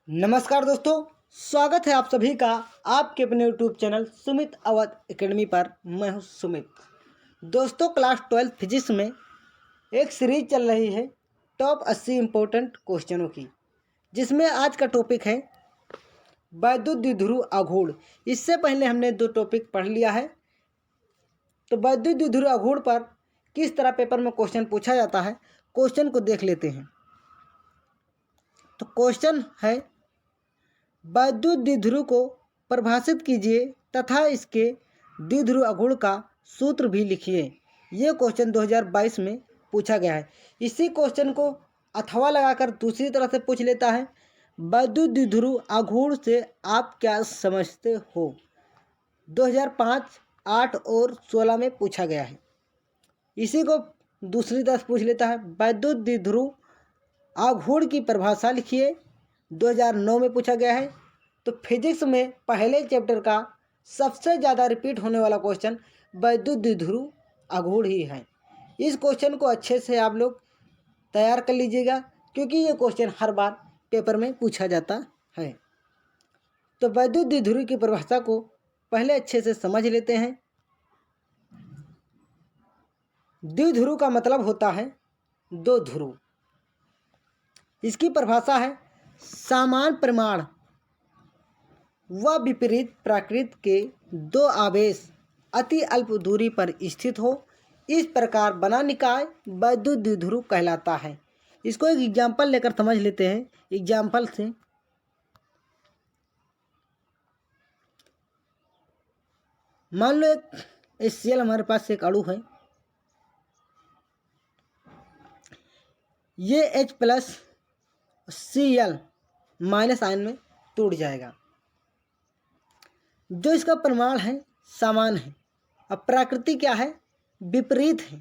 नमस्कार दोस्तों, स्वागत है आप सभी का आपके अपने YouTube channel Sumit Awadh academy पर। मैं हूं सुमित। दोस्तों, क्लास 12 फिजिक्स में एक सीरीज चल रही है टॉप 80 इम्पोर्टेंट क्वेश्चनों की, जिसमें आज का टॉपिक है वैद्युत द्विध्रुव आघूर्ण। इससे पहले हमने 2 टॉपिक पढ़ लिया है। तो वैद्युत द्विध्रुव आघूर्ण पर किस तरह पेपर में क्वेश्चन पूछा जाता है, क्वेश्चन को देख लेते हैं। तो क्वेश्चन है, वैद्युत द्विध्रुव को परिभाषित कीजिए तथा इसके द्विध्रुव आघूर्ण का सूत्र भी लिखिए। ये क्वेश्चन 2022 में पूछा गया है। इसी क्वेश्चन को अथवा लगाकर दूसरी तरह से पूछ लेता है, वैद्युत द्विध्रुव आघूर्ण से आप क्या समझते हो। 2005, 8 और 16 में पूछा गया है। इसी को दूसरी तरह से पूछ लेता है, वैद्युत द्विध्रुव आघूर्ण की परिभाषा लिखिए। 2009 में पूछा गया है। तो फिजिक्स में पहले चैप्टर का सबसे ज़्यादा रिपीट होने वाला क्वेश्चन वैद्युत द्विध्रुव आघूर्ण ही है। इस क्वेश्चन को अच्छे से आप लोग तैयार कर लीजिएगा, क्योंकि ये क्वेश्चन हर बार पेपर में पूछा जाता है। तो वैद्युत द्विध्रुव की परिभाषा को पहले अच्छे से समझ लेते हैं। द्विध्रुव का मतलब होता है 2 ध्रुव। इसकी परिभाषा है, समान परिमाण व विपरीत प्रकृति के 2 आवेश अति अल्प दूरी पर स्थित हो, इस प्रकार बना निकाय वैद्युत द्विध्रुव कहलाता है। इसको एक एग्जाम्पल लेकर समझ लेते हैं। एग्जाम्पल से, मान लो एक HCl हमारे पास एक अणु है। ये H+Cl- आयन में टूट जाएगा। जो इसका परिमाण है समान है, अब प्रकृति क्या है, विपरीत है।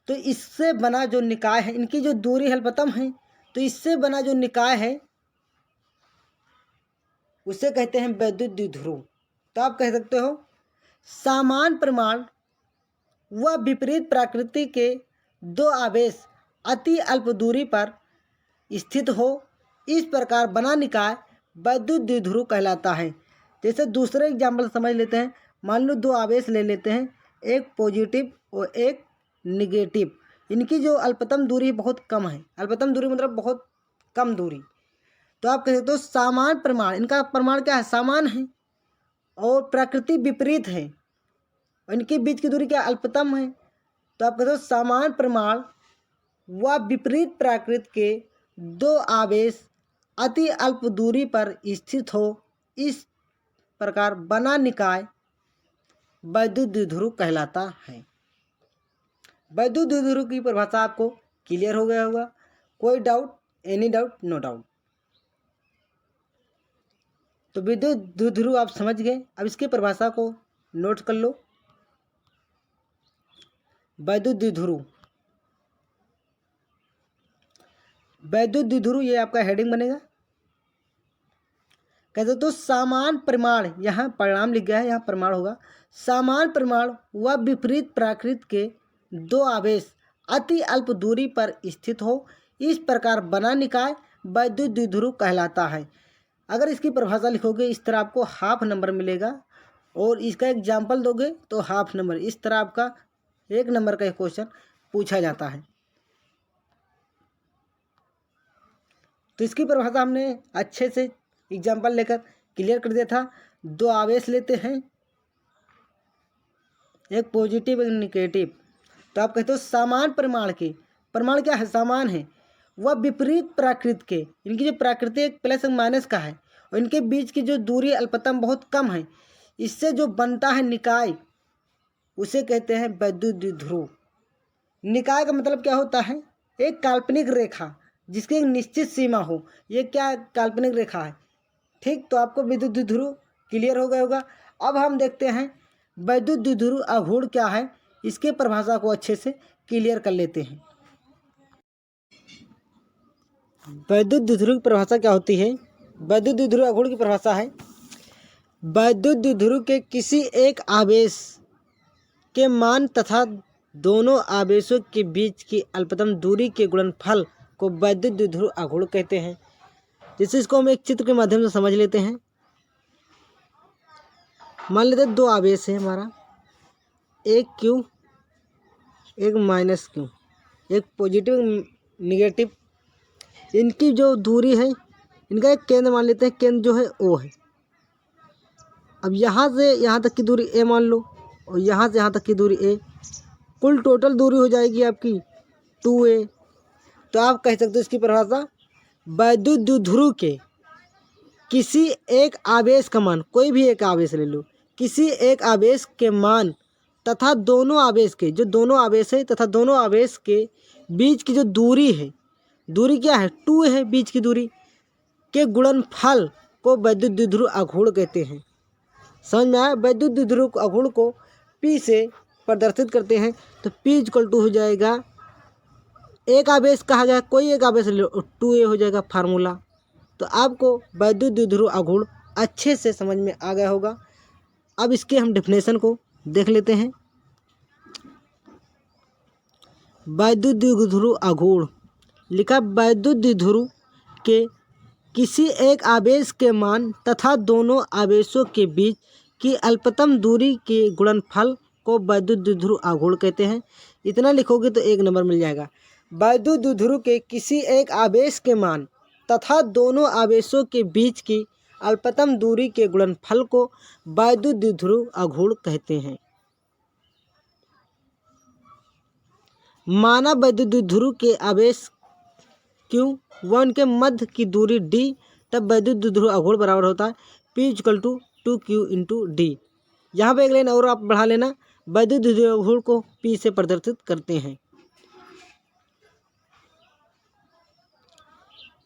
तो इससे बना जो निकाय है, इनकी जो दूरी अल्पतम है, तो इससे बना जो निकाय है उसे कहते हैं वैद्युत द्विध्रुव। तो आप कह सकते हो, समान परिमाण व विपरीत प्रकृति के 2 आवेश अति अल्प दूरी पर स्थित हो, इस प्रकार बना निकाय वैद्युत द्विध्रुव कहलाता है। जैसे दूसरे एग्जाम्पल समझ लेते हैं। मान लो 2 आवेश ले लेते हैं, एक पॉजिटिव और एक निगेटिव। इनकी जो अल्पतम दूरी बहुत कम है। अल्पतम दूरी मतलब बहुत कम दूरी। तो आप कह सकते हो समान परिमाण, इनका परिमाण क्या है, समान है, और प्रकृति विपरीत है, इनके बीच की दूरी क्या, अल्पतम है। तो आप कहते हो समान परिमाण व विपरीत प्रकृति के 2 आवेश अति अल्प दूरी पर स्थित हो, इस प्रकार बना निकाय वैद्युत द्विध्रुव कहलाता है। वैद्युत द्विध्रुव की परिभाषा आपको क्लियर हो गया होगा। कोई doubt, any doubt, no doubt. तो विद्युत द्विध्रुव आप समझ गए। अब इसकी परिभाषा को नोट कर लो। वैद्युत द्विध्रुव, वैद्युत द्विध्रुव ये आपका हेडिंग बनेगा। कहते तो समान परिमाण, यहाँ परिणाम लिख गया है, यहाँ परिमाण होगा। समान परिमाण व विपरीत प्रकृति के 2 आवेश अति अल्प दूरी पर स्थित हो, इस प्रकार बना निकाय वैद्युत द्विध्रुव कहलाता है। अगर इसकी परिभाषा लिखोगे इस तरह आपको हाफ नंबर मिलेगा, और इसका एग्जाम्पल दोगे तो हाफ नंबर। इस तरह आपका 1 नंबर का क्वेश्चन पूछा जाता है। तो इसकी परिभाषा हमने अच्छे से एग्जाम्पल लेकर क्लियर कर दिया था। 2 आवेश लेते हैं, एक पॉजिटिव एक निगेटिव। तो आप कहते हो समान परिमाण के, परिमाण क्या है, समान है, वह विपरीत प्रकृति के, इनकी जो प्रकृति एक प्लस और माइनस का है, और इनके बीच की जो दूरी अल्पतम बहुत कम है, इससे जो बनता है निकाय उसे कहते हैं वैद्युत द्विध्रुव। निकाय का मतलब क्या होता है, एक काल्पनिक रेखा जिसकी एक निश्चित सीमा हो। ये क्या काल्पनिक रेखा है, ठीक। तो आपको विद्युत द्विध्रुव क्लियर हो गया होगा। अब हम देखते हैं वैद्युत द्विध्रुव आघूर्ण क्या है, इसके परिभाषा को अच्छे से क्लियर कर लेते हैं। वैद्युत द्विध्रुव की परिभाषा क्या होती है। वैद्युत द्विध्रुव आघूर्ण की परिभाषा है, वैद्युत द्विध्रुव के किसी एक आवेश के मान तथा दोनों आवेशों के बीच की अल्पतम दूरी के गुणनफल को वैद्युत द्विध्रुव आघूर्ण कहते हैं। जैसे इसको हम एक चित्र के माध्यम से समझ लेते हैं। मान लेते हैं 2 आवेश है हमारा, एक Q एक माइनस Q, एक पॉजिटिव निगेटिव। इनकी जो दूरी है, इनका एक केंद्र मान लेते हैं, केंद्र जो है O है। अब यहाँ से यहाँ तक की दूरी A मान लो और यहाँ से यहाँ तक की दूरी A, कुल टोटल दूरी हो जाएगी आपकी 2A। तो आप कह सकते हो इसकी परिभाषा, वैद्युत द्विध्रुव के किसी एक आवेश का मान, कोई भी एक आवेश ले लो, किसी एक आवेश के मान तथा दोनों आवेश के, जो दोनों आवेश है तथा दोनों आवेश के बीच की जो दूरी है, दूरी क्या है 2 है बीच की दूरी, के गुणनफल को वैद्युत द्विध्रुव आघूर्ण कहते हैं। समझ में आया? वैद्युत द्विध्रुव आघूर्ण को P से प्रदर्शित करते हैं। तो P इक्वल टू हो जाएगा, एक आवेश कहा जाए, कोई एक आवेश ले लो, 2A हो जाएगा फार्मूला। तो आपको वैद्युत द्विध्रुव आघूर्ण अच्छे से समझ में आ गया होगा। अब इसके हम डेफिनेशन को देख लेते हैं। वैद्युत द्विध्रुव आघूर्ण लिखा, वैद्युत द्विध्रुव के किसी एक आवेश के मान तथा दोनों आवेशों के बीच की अल्पतम दूरी के गुणनफल को वैद्युत द्विध्रुव आघूर्ण कहते हैं। इतना लिखोगे तो 1 नंबर मिल जाएगा। वैद्युत द्विध्रुव के किसी एक आवेश के मान तथा दोनों आवेशों के बीच की अल्पतम दूरी के गुणनफल को वैद्युत द्विध्रुव आघूर्ण कहते हैं। माना वैद्युत द्विध्रुव के आवेश Q व उनके मध्य की दूरी D, तब वैद्युत द्विध्रुव आघूर्ण बराबर होता है P equal to 2Q into D। यहाँ पे एक लाइन और आप बढ़ा लेना, वैद्युत द्विध्रुव आघूर्ण को P से प्रदर्शित करते हैं।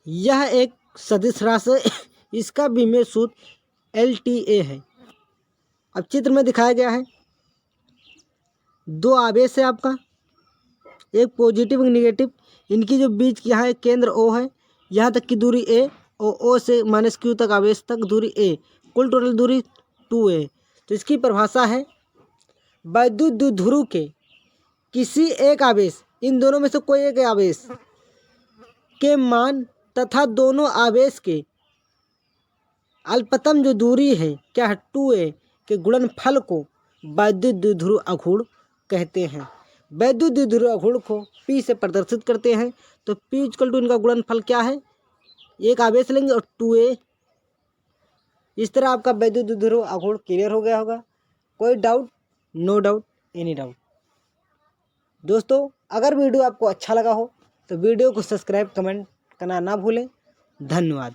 यह एक सदिश राशि है, इसका विमेय सूत्र LTA है। अब चित्र में दिखाया गया है, 2 आवेश है आपका, एक पॉजिटिव एक निगेटिव। इनकी जो बीच की यहाँ एक केंद्र O है, यहाँ तक की दूरी A और O से माइनस Q तक आवेश तक दूरी A, कुल टोटल दूरी 2A। तो इसकी परिभाषा है, वैद्युत द्विध्रुव के किसी एक आवेश, इन दोनों में से कोई एक आवेश के मान तथा दोनों आवेश के अल्पतम जो दूरी है क्या है 2A के गुणनफल को वैद्युत द्विध्रुव आघूर्ण कहते हैं। वैद्युत द्विध्रुव आघूर्ण को P से प्रदर्शित करते हैं। तो P इक्वल टू इनका गुणनफल क्या है, एक आवेश लेंगे और 2A। इस तरह आपका वैद्युत द्विध्रुव आघूर्ण क्लियर हो गया होगा। कोई doubt? No doubt, any doubt. दोस्तों, अगर वीडियो आपको अच्छा लगा हो तो वीडियो को सब्सक्राइब कमेंट करना ना भूलें। धन्यवाद।